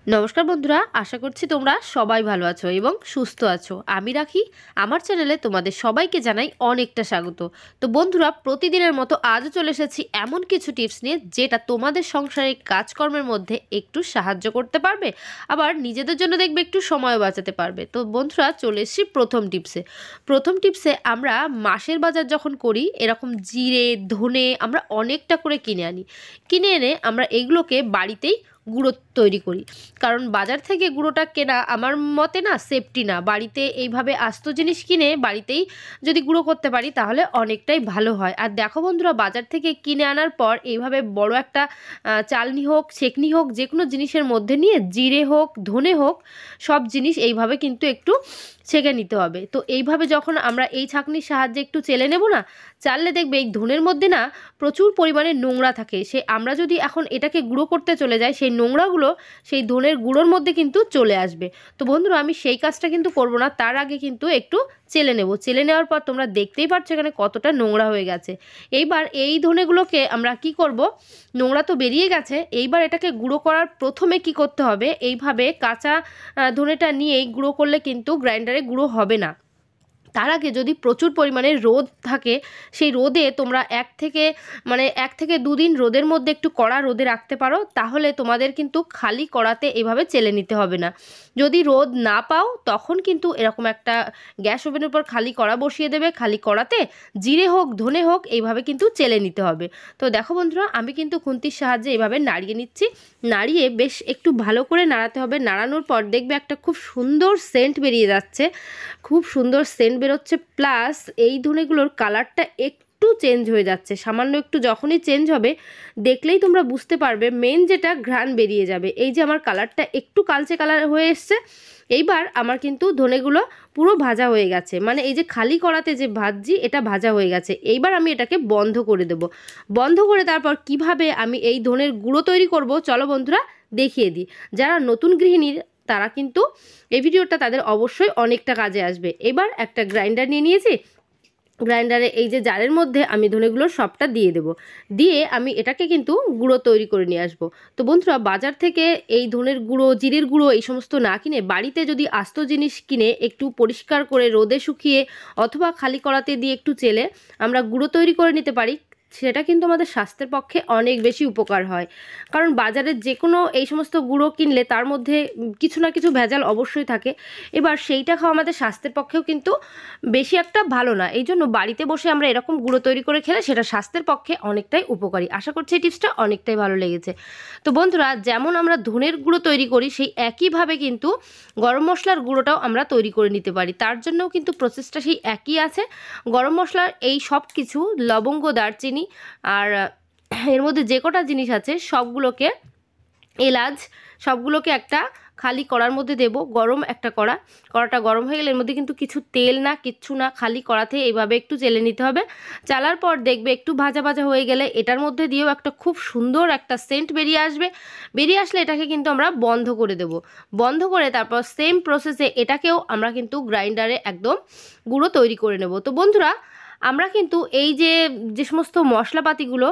নমস্কার বন্ধুরা, আশা করছি তোমরা সবাই ভালো আছো এবং সুস্থ আছো। আমি রাখি, আমার চ্যানেলে তোমাদের সবাইকে জানাই অনেকটা স্বাগত। তো বন্ধুরা, প্রতিদিনের মতো আজও চলে এসেছি এমন কিছু টিপস নিয়ে যেটা তোমাদের সংসারিক কাজকর্মের মধ্যে একটু সাহায্য করতে পারবে, আবার নিজেদের জন্য দেখবে একটু সময় বাঁচাতে পারবে। তো বন্ধুরা, চলে এসেছি প্রথম টিপসে আমরা মাসের বাজার যখন করি, এরকম জিরে ধনে আমরা অনেকটা করে কিনে এনে আমরা এইগুলোকে বাড়িতেই গুঁড়ো তৈরি করি। কারণ বাজার থেকে গুঁড়োটা কেনা আমার মতে না সেফটি না। বাড়িতে এইভাবে আস্ত জিনিস কিনে বাড়িতেই যদি গুঁড়ো করতে পারি তাহলে অনেকটাই ভালো হয়। আর দেখো বন্ধুরা, বাজার থেকে কিনে আনার পর এইভাবে বড় একটা চালনি হোক ছেঁকনি হোক যে কোনো জিনিসের মধ্যে নিয়ে জিরে হোক ধনে হোক সব জিনিস এইভাবে কিন্তু একটু ছেঁকে নিতে হবে। তো এইভাবে যখন আমরা এই ছাঁকনির সাহায্যে একটু চেলে নেব না, চাললে দেখবে এই ধনের মধ্যে না প্রচুর পরিমাণে নোংরা থাকে। আমরা যদি এখন এটাকে গুঁড়ো করতে চলে যাই, সেই নোংরাগুলো সেই ধনের গুঁড়োর মধ্যে কিন্তু চলে আসবে। তো বন্ধুরা, আমি সেই কাজটা কিন্তু করব না, তার আগে কিন্তু একটু চেলে নেব। চেলে নেওয়ার পর তোমরা দেখতেই পাচ্ছ এখানে কতটা নোংরা হয়ে গেছে। এইবার এই ধনেগুলোকে আমরা কি করব, নোংরা তো বেরিয়ে গেছে, এইবার এটাকে গুঁড়ো করার প্রথমে কি করতে হবে, এইভাবে কাঁচা ধনেটা নিয়েই গুঁড়ো করলে কিন্তু গ্রাইন্ডারে গুঁড়ো হবে না। তার আগে যদি প্রচুর পরিমাণে রোদ থাকে, সেই রোদে তোমরা এক থেকে 2 দিন রোদের মধ্যে একটু কড়া রোদে রাখতে পারো, তাহলে তোমাদের কিন্তু খালি কড়াতে এভাবে চেলে নিতে হবে না। যদি রোদ না পাও তখন কিন্তু এরকম একটা গ্যাস ওভেনের উপর খালি কড়া বসিয়ে দেবে, খালি কড়াতে জিরে হোক ধনে হোক এইভাবে কিন্তু চেলে নিতে হবে। তো দেখো বন্ধুরা, আমি কিন্তু খুন্তির সাহায্যে এইভাবে নাড়িয়ে নিচ্ছি। নাড়িয়ে বেশ একটু ভালো করে নাড়াতে হবে। নাড়ানোর পর দেখবে একটা খুব সুন্দর সেন্ট বেরিয়ে যাচ্ছে, খুব সুন্দর সেন্ট বেরোচ্ছে, প্লাস এই ধনেগুলোর কালারটা একটু চেঞ্জ হয়ে যাচ্ছে। সামান্য একটু যখনই চেঞ্জ হবে দেখলেই তোমরা বুঝতে পারবে, মেন যেটা ঘ্রাণ বেরিয়ে যাবে। এই যে আমার কালারটা একটু কালচে কালার হয়ে এসছে, এইবার আমার কিন্তু ধনেগুলো পুরো ভাজা হয়ে গেছে, মানে এই যে খালি কড়াতে যে ভাজছি এটা ভাজা হয়ে গেছে। এইবার আমি এটাকে বন্ধ করে দেব। বন্ধ করে তারপর কিভাবে আমি এই ধনের গুঁড়ো তৈরি করব চলো বন্ধুরা দেখিয়ে দিই। যারা নতুন গৃহিণী তারা কিন্তু এই ভিডিওটা তাদের অবশ্যই অনেকটা কাজে আসবে। এবার একটা গ্রাইন্ডার নিয়ে নিয়েছি, গ্রাইন্ডারে এই যে জারের মধ্যে আমি ধনেগুলো সবটা দিয়ে দেব। দিয়ে আমি এটাকে কিন্তু গুঁড়ো তৈরি করে নিয়ে আসবো। তো বন্ধুরা, বাজার থেকে এই ধনের গুঁড়ো জিরের গুঁড়ো এই সমস্ত না কিনে বাড়িতে যদি আস্ত জিনিস কিনে একটু পরিষ্কার করে রোদে শুকিয়ে অথবা খালি কড়াতে দিয়ে একটু চেলে আমরা গুঁড়ো তৈরি করে নিতে পারি, সেটা কিন্তু আমাদের স্বাস্থ্যের পক্ষে অনেক বেশি উপকার হয়। কারণ বাজারের যে কোনো এই সমস্ত গুঁড়ো কিনলে তার মধ্যে কিছু না কিছু ভেজাল অবশ্যই থাকে। এবার সেইটা খাওয়া আমাদের স্বাস্থ্যের পক্ষেও কিন্তু বেশি একটা ভালো না। এই জন্য বাড়িতে বসে আমরা এরকম গুঁড়ো তৈরি করে খেলে সেটা স্বাস্থ্যের পক্ষে অনেকটাই উপকারী। আশা করছি এই টিপসটা অনেকটাই ভালো লেগেছে। তো বন্ধুরা, যেমন আমরা ধনের গুঁড়ো তৈরি করি সেই একইভাবে কিন্তু গরম মশলার গুঁড়োটাও আমরা তৈরি করে নিতে পারি। তার জন্যও কিন্তু প্রসেসটা সেই একই আছে। গরম মশলার এই সব কিছু লবঙ্গ দারচিনি আর এর মধ্যে যে কটা জিনিস আছে সবগুলোকে, এলাচ, সবগুলোকে একটা খালি কড়ার মধ্যে দেব। গরম একটা কড়াটা গরম হয়ে গেলে এর মধ্যে কিন্তু কিছু তেল না কিচ্ছু না, খালি কড়াতে এইভাবে একটু চেলে নিতে হবে। চালার পর দেখবে একটু ভাজা ভাজা হয়ে গেলে এটার মধ্যে দিয়েও একটা খুব সুন্দর একটা সেন্ট বেরিয়ে আসবে। বেরিয়ে আসলে এটাকে কিন্তু আমরা বন্ধ করে দেব। বন্ধ করে তারপর সেম প্রসেসে এটাকেও আমরা কিন্তু গ্রাইন্ডারে একদম গুঁড়ো তৈরি করে নেব। তো বন্ধুরা, আমরা কিন্তু এই যে সমস্ত মশলাপাতিগুলো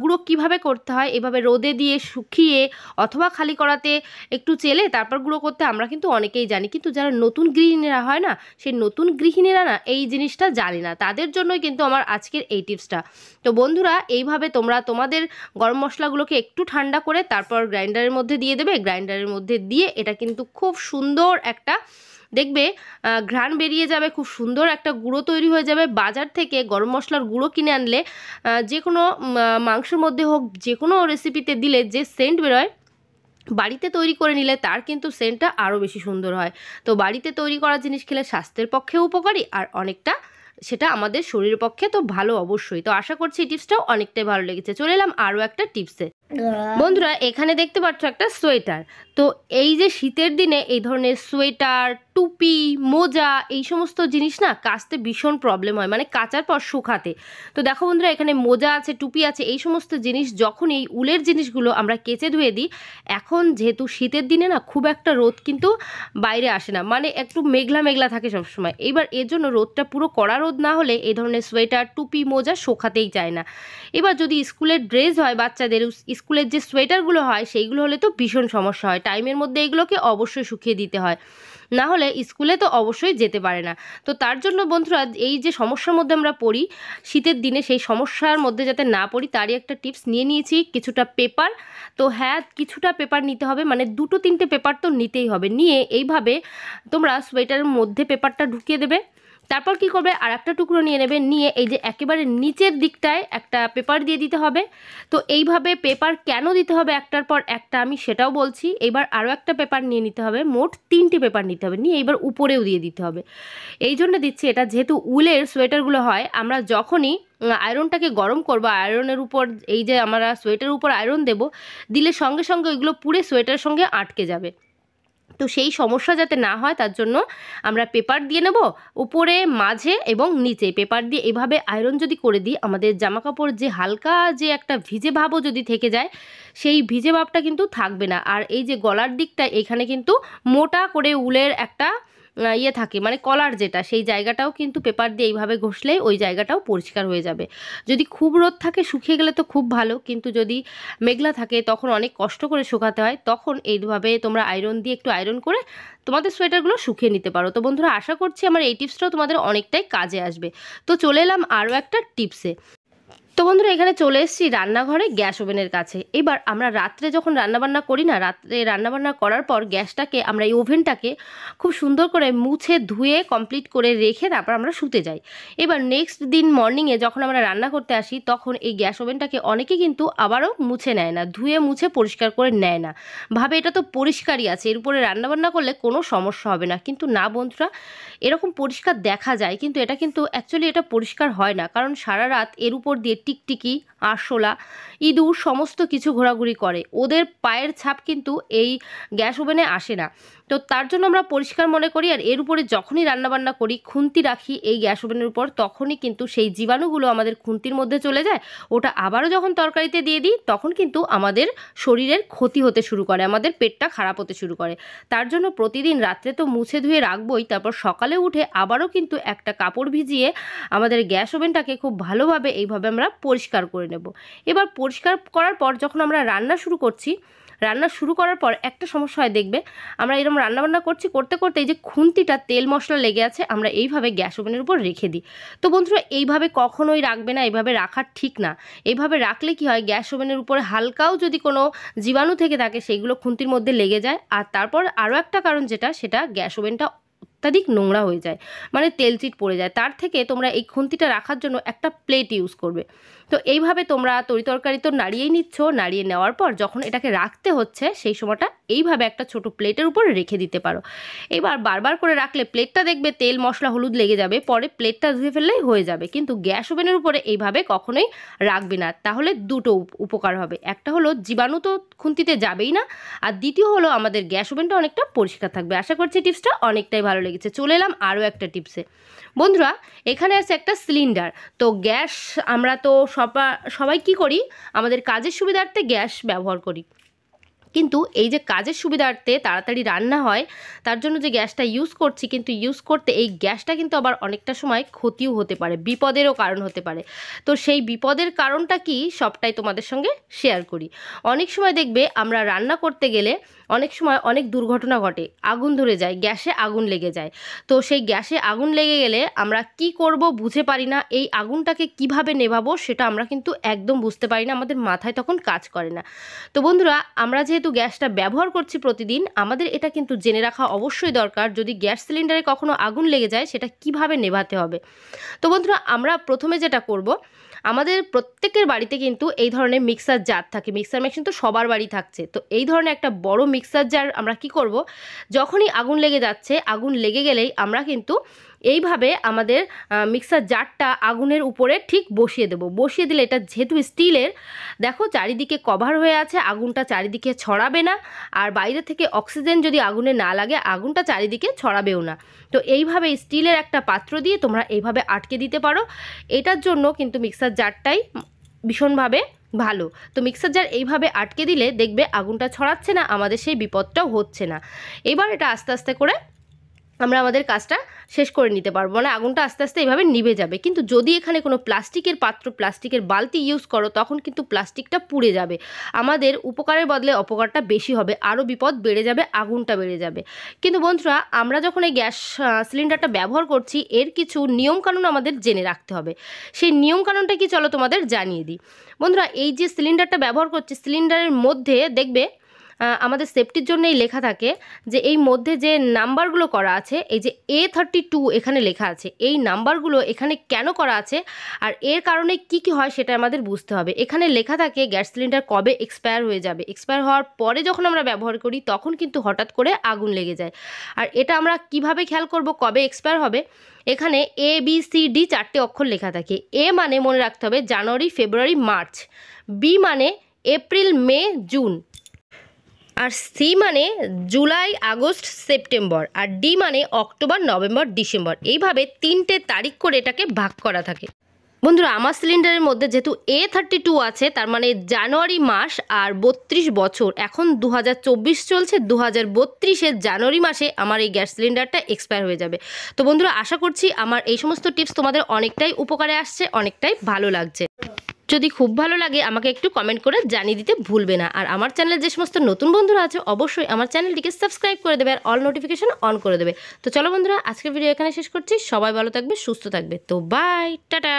গুঁড়ো কিভাবে করতে হয়, এভাবে রোদে দিয়ে শুকিয়ে অথবা খালি কড়াতে একটু চেলে তারপর গুঁড়ো করতে আমরা কিন্তু অনেকেই জানি, কিন্তু যারা নতুন গৃহিণীরা হয় না, সেই নতুন গৃহিণীরা না এই জিনিসটা জানে না, তাদের জন্যই কিন্তু আমার আজকের এই টিপসটা। তো বন্ধুরা, এইভাবে তোমরা তোমাদের গরম মশলাগুলোকে একটু ঠান্ডা করে তারপর গ্রাইন্ডারের মধ্যে দিয়ে দেবে। গ্রাইন্ডারের মধ্যে দিয়ে এটা কিন্তু খুব সুন্দর একটা দেখবে ঘ্রাণ বেরিয়ে যাবে, খুব সুন্দর একটা গুঁড়ো তৈরি হয়ে যাবে। বাজার থেকে গরম মশলার গুঁড়ো কিনে আনলে যে কোনো মাংসের মধ্যে হোক যে কোনো রেসিপিতে দিলে যে সেন্ট বেরোয়, বাড়িতে তৈরি করে নিলে তার কিন্তু সেন্টটা আরও বেশি সুন্দর হয়। তো বাড়িতে তৈরি করা জিনিস খেলে স্বাস্থ্যের পক্ষেও উপকারী আর অনেকটা সেটা আমাদের শরীরের পক্ষে তো ভালো অবশ্যই। তো আশা করছি এই টিপসটাও অনেকটাই ভালো লেগেছে। চলে এলাম আরও একটা টিপসে। বন্ধুরা, এখানে দেখতে পাচ্ছ একটা সোয়েটার। তো এই যে শীতের দিনে এই ধরনের সোয়েটার, টুপি, মোজা এই সমস্ত জিনিস না কাচতে ভীষণ প্রবলেম হয়, মানে কাচার পর শুকাতে। তো দেখো বন্ধুরা, এখানে মোজা আছে, টুপি আছে, এই সমস্ত জিনিস যখন এই উলের জিনিসগুলো আমরা কেচে ধুয়ে দিই, এখন যেহেতু শীতের দিনে না খুব একটা রোদ কিন্তু বাইরে আসে না, মানে একটু মেঘলা মেঘলা থাকে সবসময়। এইবার এর জন্য রোদটা পুরো কড়া রোদ না হলে এই ধরনের সোয়েটার, টুপি, মোজা শুকাতেই চায় না। এবার যদি স্কুলের ড্রেস হয় বাচ্চাদের, স্কুলের যে সোয়েটারগুলো হয় সেইগুলো হলে তো ভীষণ সমস্যা হয়, টাইমের মধ্যে এগুলোকে অবশ্যই শুকিয়ে দিতে হয়, না হলে স্কুলে তো অবশ্যই যেতে পারে না। তো তার জন্য বন্ধুরা এই যে সমস্যার মধ্যে আমরা পড়ি শীতের দিনে, সেই সমস্যার মধ্যে যাতে না পড়ি তারই একটা টিপস নিয়ে নিয়েছি, কিছুটা পেপার। তো হ্যাঁ, কিছুটা পেপার নিতে হবে, মানে 2-3টে পেপার তো নিতেই হবে। নিয়ে এইভাবে তোমরা সোয়েটারের মধ্যে পেপারটা ঢুকিয়ে দেবে। তারপর কি করবে, আর একটা টুকরো নিয়ে নেবে, নিয়ে এই যে একেবারে নিচের দিকটায় একটা পেপার দিয়ে দিতে হবে। তো এইভাবে পেপার কেন দিতে হবে একটার পর একটা আমি সেটাও বলছি। এবার আরও একটা পেপার নিয়ে নিতে হবে, মোট 3টে পেপার নিতে হবে, নিয়ে এবার উপরেও দিয়ে দিতে হবে। এই জন্য দিচ্ছি, এটা যেহেতু উলের সোয়েটারগুলো হয়, আমরা যখনই আয়রনটাকে গরম করবো, আয়রনের উপর এই যে আমরা সোয়েটারের উপর আয়রন দেব, দিলে সঙ্গে সঙ্গে ওইগুলো পুড়ে সোয়েটারের সঙ্গে আটকে যাবে। তো সেই সমস্যা যাতে না হয় তার জন্য আমরা পেপার দিয়ে নেব উপরে, মাঝে এবং নিচে পেপার দিয়ে এভাবে আয়রন যদি করে দিই, আমাদের জামাকাপড় যে হালকা যে একটা ভিজে ভাবও যদি থেকে যায়, সেই ভিজে ভাবটা কিন্তু থাকবে না। আর এই যে গলার দিকটা, এখানে কিন্তু মোটা করে উলের একটা ইয়ে থাকে, মানে কলার যেটা, সেই জায়গাটাও কিন্তু পেপার দিয়ে এইভাবে ঘষলেই ওই জায়গাটাও পরিষ্কার হয়ে যাবে। যদি খুব রোদ থাকে শুকিয়ে গেলে তো খুব ভালো, কিন্তু যদি মেঘলা থাকে তখন অনেক কষ্ট করে শুকাতে হয়, তখন এইভাবে তোমরা আয়রন দিয়ে একটু আয়রন করে তোমাদের সোয়েটারগুলো শুকিয়ে নিতে পারো। তো বন্ধুরা আশা করছি আমার এই টিপসটাও তোমাদের অনেকটাই কাজে আসবে। তো চলে এলাম আরও একটা টিপসে। তো বন্ধুরা এখানে চলে এসেছি রান্নাঘরে গ্যাস ওভেনের কাছে। এবার আমরা রাত্রে যখন রান্নাবান্না করি না, রাত্রে রান্নাবান্না করার পর গ্যাসটাকে, আমরা এই ওভেনটাকে খুব সুন্দর করে মুছে ধুয়ে কমপ্লিট করে রেখে তারপর আমরা শুতে যাই। এবার নেক্সট দিন মর্নিংয়ে যখন আমরা রান্না করতে আসি, তখন এই গ্যাস ওভেনটাকে অনেকে কিন্তু আবারও মুছে নেয় না, ধুয়ে মুছে পরিষ্কার করে নেয় না, ভাবে এটা তো পরিষ্কারই আছে, এর উপরে রান্নাবান্না করলে কোনো সমস্যা হবে না। কিন্তু না বন্ধুরা, এরকম পরিষ্কার দেখা যায়, কিন্তু এটা কিন্তু অ্যাকচুয়ালি এটা পরিষ্কার হয় না, কারণ সারা রাত এর উপর দিয়ে টিকটিকি, আরশোলা, ইঁদুর সমস্ত কিছু ঘোরাঘুরি করে, ওদের পায়ের ছাপ কিন্তু এই গ্যাস ওভেনে আসে না। তো তার জন্য আমরা পরিষ্কার মনে করি, আর এর উপরে যখনই রান্নাবান্না করি খুন্তি রাখি এই গ্যাস ওভেনের উপর, তখনই কিন্তু সেই জীবাণুগুলো আমাদের খুন্তির মধ্যে চলে যায়, ওটা আবারও যখন তরকারিতে দিয়ে দিই তখন কিন্তু আমাদের শরীরের ক্ষতি হতে শুরু করে, আমাদের পেটটা খারাপ হতে শুরু করে। তার জন্য প্রতিদিন রাত্রে তো মুছে ধুয়ে রাখবই, তারপর সকালে উঠে আবারও কিন্তু একটা কাপড় ভিজিয়ে আমাদের গ্যাস ওভেনটাকে খুব ভালোভাবে এইভাবে আমরা পরিষ্কার করে নেব। এবার পরিষ্কার করার পর যখন আমরা রান্না শুরু করছি, রান্না শুরু করার পর একটা সমস্যা হয়, দেখবে আমরা এরকম রান্নাবান্না করছি, করতে করতে এই যে খুন্তিটা তেল মশলা লেগে আছে, আমরা এইভাবে গ্যাস ওভেনের উপর রেখে দিই। তো বন্ধুরা এইভাবে কখনোই রাখবে না, এইভাবে রাখা ঠিক না। এইভাবে রাখলে কি হয়, গ্যাস ওভেনের উপরে হালকাও যদি কোনো জীবাণু থেকে থাকে সেইগুলো খুন্তির মধ্যে লেগে যায়। আর তারপর আরও একটা কারণ যেটা, সেটা গ্যাস ওভেনটা অত্যাধিক নোংরা হয়ে যায়, মানে তেলচিট পড়ে যায়। তার থেকে তোমরা এই খুন্তিটা রাখার জন্য একটা প্লেট ইউজ করবে। তো এইভাবে তোমরা তরিতরকারি তো নাড়িয়েই নিচ্ছ, নাড়িয়ে নেওয়ার পর যখন এটাকে রাখতে হচ্ছে সেই সময়টা এইভাবে একটা ছোট প্লেটের উপর রেখে দিতে পারো। এবার বারবার করে রাখলে প্লেটটা দেখবে তেল মশলা হলুদ লেগে যাবে, পরে প্লেটটা ধুয়ে ফেললেই হয়ে যাবে। কিন্তু গ্যাস ওভেনের উপরে এইভাবে কখনোই রাখবে না, তাহলে দুটো উপকার হবে, একটা হলো জীবাণু তো খুন্তিতে যাবেই না, আর দ্বিতীয় হলো আমাদের গ্যাস ওভেনটা অনেকটা পরিষ্কার থাকবে। আশা করছি টিপসটা অনেকটাই ভালো লেগেছে। চলে এলাম আরও একটা টিপসে। বন্ধুরা এখানে আছে একটা সিলিন্ডার। তো গ্যাস আমরা তো সবাই কি করি, আমাদের কাজের সুবিধার্থে গ্যাস ব্যবহার করি, কিন্তু এই যে কাজের সুবিধার্থে তাড়াতাড়ি রান্না হয় তার জন্য যে গ্যাসটা ইউজ করছি, কিন্তু ইউজ করতে এই গ্যাসটা কিন্তু আবার অনেকটা সময় ক্ষতিও হতে পারে, বিপদেরও কারণ হতে পারে। তো সেই বিপদের কারণটা কি সবটাই তোমাদের সঙ্গে শেয়ার করি। অনেক সময় দেখবে আমরা রান্না করতে গেলে অনেক সময় অনেক দুর্ঘটনা ঘটে, আগুন ধরে যায়, গ্যাসে আগুন লেগে যায়। তো সেই গ্যাসে আগুন লেগে গেলে আমরা কি করব বুঝে পারি না, এই আগুনটাকে কিভাবে নেভাবো সেটা আমরা কিন্তু একদম বুঝতে পারি না, আমাদের মাথায় তখন কাজ করে না। তো বন্ধুরা আমরা যেহেতু গ্যাসটা ব্যবহার করছি প্রতিদিন, আমাদের এটা কিন্তু জেনে রাখা অবশ্যই দরকার, যদি গ্যাস সিলিন্ডারে কখনো আগুন লেগে যায় সেটা কিভাবে নেভাতে হবে। তো বন্ধুরা আমরা প্রথমে যেটা করব, আমাদের প্রত্যেকের বাড়িতে কিন্তু এই ধরনের মিক্সার জার থাকে, মিক্সার মেশিন তো সবার বাড়ি থাকছে। তো এই ধরনের একটা বড় মিক্সার জার আমরা কি করব, যখনই আগুন লেগে যাচ্ছে, আগুন লেগে গেলেই আমরা কিন্তু এইভাবে আমাদের মিক্সার জারটা আগুনের উপরে ঠিক বসিয়ে দেব। বসিয়ে দিলে এটা যেহেতু স্টিলের, দেখো চারিদিকে কভার হয়ে আছে, আগুনটা চারিদিকে ছড়াবে না, আর বাইরে থেকে অক্সিজেন যদি আগুনে না লাগে আগুনটা চারিদিকে ছড়াবেও না। তো এইভাবে স্টিলের একটা পাত্র দিয়ে তোমরা এইভাবে আটকে দিতে পারো, এটার জন্য কিন্তু মিক্সার জারটাই ভীষণভাবে ভালো। তো মিক্সার জার এইভাবে আটকে দিলে দেখবে আগুনটা ছড়াচ্ছে না, আমাদের সেই বিপদটাও হচ্ছে না। এবার এটা আস্তে আস্তে করে আমরা আমাদের কাজটা শেষ করে নিতে পারবো, মানে আগুনটা আস্তে আস্তে এইভাবে নিভে যাবে। কিন্তু যদি এখানে কোনো প্লাস্টিকের পাত্র, প্লাস্টিকের বালতি ইউজ করো, তখন কিন্তু প্লাস্টিকটা পুড়ে যাবে, আমাদের উপকারের বদলে অপকারটা বেশি হবে, আরও বিপদ বেড়ে যাবে, আগুনটা বেড়ে যাবে। কিন্তু বন্ধুরা, আমরা যখন এই গ্যাস সিলিন্ডারটা ব্যবহার করছি, এর কিছু নিয়মকানুন আমাদের জেনে রাখতে হবে। সেই নিয়মকানুনটা কি চলো তোমাদের জানিয়ে দিই। বন্ধুরা, এই যে সিলিন্ডারটা ব্যবহার করছি, সিলিন্ডারের মধ্যে দেখবে আমাদের সেফটির জন্যই লেখা থাকে যে এই মধ্যে যে নাম্বারগুলো করা আছে, এই যে A32 এখানে লেখা আছে, এই নাম্বারগুলো এখানে কেন করা আছে আর এর কারণে কি কি হয় সেটা আমাদের বুঝতে হবে। এখানে লেখা থাকে গ্যাস সিলিন্ডার কবে এক্সপায়ার হয়ে যাবে, এক্সপায়ার হওয়ার পরে যখন আমরা ব্যবহার করি তখন কিন্তু হঠাৎ করে আগুন লেগে যায়। আর এটা আমরা কিভাবে খেয়াল করব কবে এক্সপায়ার হবে? এখানে ABCD 4টে অক্ষর লেখা থাকে। এ মানে মনে রাখতে হবে জানুয়ারি, ফেব্রুয়ারি, মার্চ। বি মানে এপ্রিল, মে, জুন। আর সি মানে জুলাই, আগস্ট, সেপ্টেম্বর। আর ডি মানে অক্টোবর, নভেম্বর, ডিসেম্বর। এইভাবে 3টে তারিখ করে এটাকে ভাগ করা থাকে। বন্ধুরা, আমার সিলিন্ডারের মধ্যে যেহেতু A32 আছে, তার মানে জানুয়ারি মাস আর 32 বছর, এখন 2024 চলছে, 2032-এর জানুয়ারি মাসে আমার এই গ্যাস সিলিন্ডারটা এক্সপায়ার হয়ে যাবে। তো বন্ধুরা, আশা করছি আমার এই সমস্ত টিপস তোমাদের অনেকটাই উপকারে আসছে, অনেকটাই ভালো লাগছে। যদি খুব ভালো লাগে আমাকে একটু কমেন্ট করে জানিয়ে দিতে ভুলবে না। আর আমার চ্যানেলে যে সমস্ত নতুন বন্ধুরা আছে, অবশ্যই আমার চ্যানেলটিকে সাবস্ক্রাইব করে দেবে আর অল নোটিফিকেশন অন করে দেবে। তো চলো বন্ধুরা, আজকের ভিডিও এখানে শেষ করছি। সবাই ভালো থাকবে, সুস্থ থাকবে। তো বাই, টাটা।